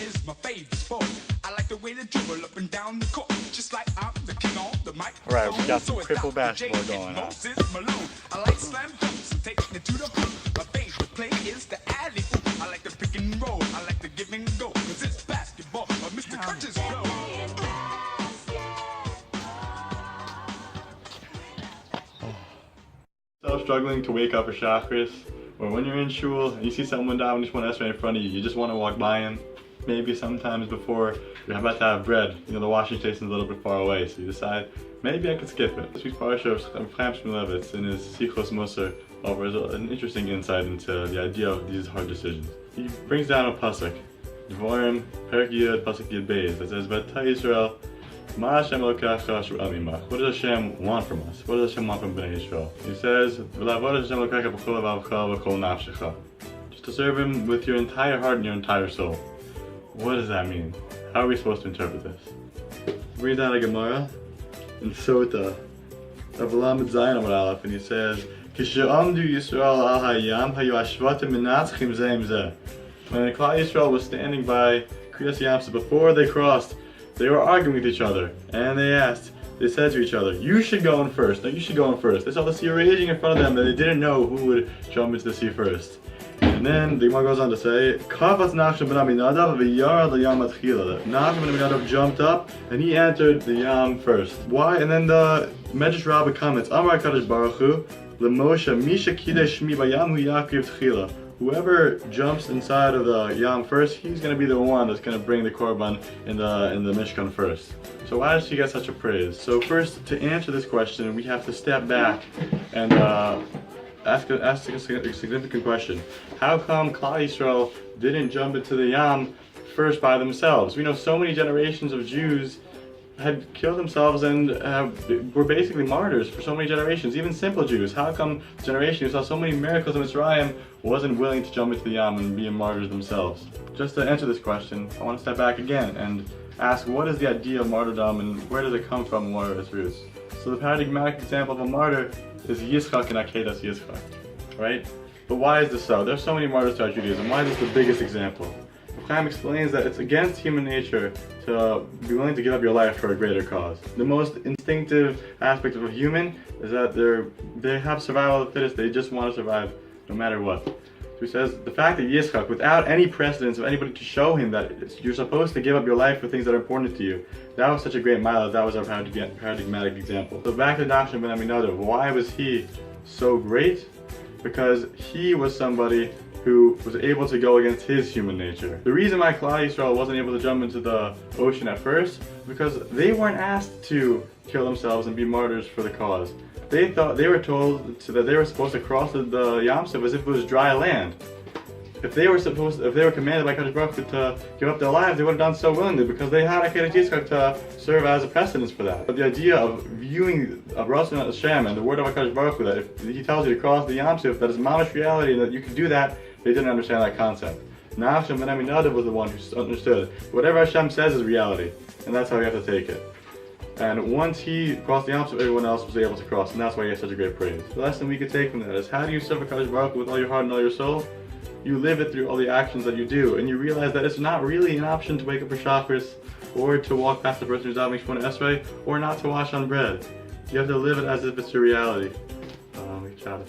is my favorite sport. I like the way they dribble up and down the court, just like I'm the king on the mic. Alright, we got some cripple basketball going on. I like slam dunks and taking it to the hoop. My favorite play is the alley oop. I like the pick and roll. I like the give and go. Cause it's basketball. Mr. Crunches flow. So struggling to wake up for Shachris, or when you're in shul and you see someone davening just one esrei in front of you, you just want to walk by him. Maybe sometimes before you're about to have bread, you know, the washing station's a little bit far away, so you decide, maybe I could skip it. This week's Parshat of Chaim Shmulevitz in his Sichos Musar offers an interesting insight into the idea of these hard decisions. He brings down a pasuk, Dvorim, Perek Yud, pasuk Yud Beis, that says, V'ata Yisrael, Ma Hashem Elokecha Shu'am Imach. What does Hashem want from us? What does Hashem want from Bnei Yisrael? He says, V'lavod Hashem Elokecha b'chol levavcha v'chol nafshecha. Just to serve Him with your entire heart and your entire soul. What does that mean? How are we supposed to interpret this? Read down a Gemara in Sota, Avalam Zayin Amar Aleph, and he says, Kishe'amdu Yisrael al hayam hayu ashvatim menatzchim zeh im zeh. When the Klal Yisrael was standing by Kriyas Yamsuf, before they crossed, they were arguing with each other, and they said to each other, you should go in first, no, you should go in first. They saw the sea raging in front of them, that they didn't know who would jump into the sea first. And then the Gemara goes on to say, Kafas Nachshon ben Aminadav v'yarad l'yam atchila. Nachshon ben Aminadav jumped up, and he entered the Yam first. Why? And then the Medrash Rabbah comments, Amar HaKadosh Baruch Hu, l'Moshe, Misha Kidesh Shmi b'Yam hu yakriv tchila. Whoever jumps inside of the Yam first, he's going to be the one that's going to bring the Korban in the Mishkan first. So why does he get such a praise? So first, to answer this question, we have to step back and ask a significant question. How come Klal Yisrael didn't jump into the Yam first by themselves? We know so many generations of Jews had killed themselves and were basically martyrs for so many generations, even simple Jews. How come the generation who saw so many miracles in Mitzrayim wasn't willing to jump into the Yam and be martyrs themselves? Just to answer this question, I want to step back again and ask, what is the idea of martyrdom and where does it come from and what are its roots? So the paradigmatic example of a martyr is Yitzchak and Akedas Yitzchak, right? But why is this so? There's so many martyrs throughout Judaism. Why is this the biggest example? Chaim explains that it's against human nature to be willing to give up your life for a greater cause. The most instinctive aspect of a human is that they have survival of the fittest. They just want to survive no matter what. So he says the fact that Yitzchak, without any precedence of anybody to show him that you're supposed to give up your life for things that are important to you, that was such a great mile. That was our paradigmatic example. So back to Nachshon ben Aminadav. Why was he so great? Because he was somebody who was able to go against his human nature. The reason why Klal Yisrael wasn't able to jump into the ocean at first, because they weren't asked to kill themselves and be martyrs for the cause. They were told that they were supposed to cross the Yamsuf as if it was dry land. If they were commanded by Kadosh Baruch Hu to give up their lives, they would have done so willingly because they had Akedah Yitzchak to serve as a precedence for that. But the idea of viewing Ratzon Hashem and the word of Kadosh Baruch Hu, that if He tells you to cross the Yamsuf, that is mamash reality and that you can do that, they didn't understand that concept. Nachshon ben Aminadav was the one who understood. Whatever Hashem says is reality, and that's how we have to take it. And once he crossed the Yamsuf, everyone else was able to cross, and that's why he has such a great praise. The lesson we could take from that is, how do you serve Kadosh Baruch Hu with all your heart and all your soul? You live it through all the actions that you do, and you realize that it's not really an option to wake up for Shacharis, or to walk past the person who's davening Shmona Esrei, or not to wash on bread. You have to live it as if it's your reality. Shabbos.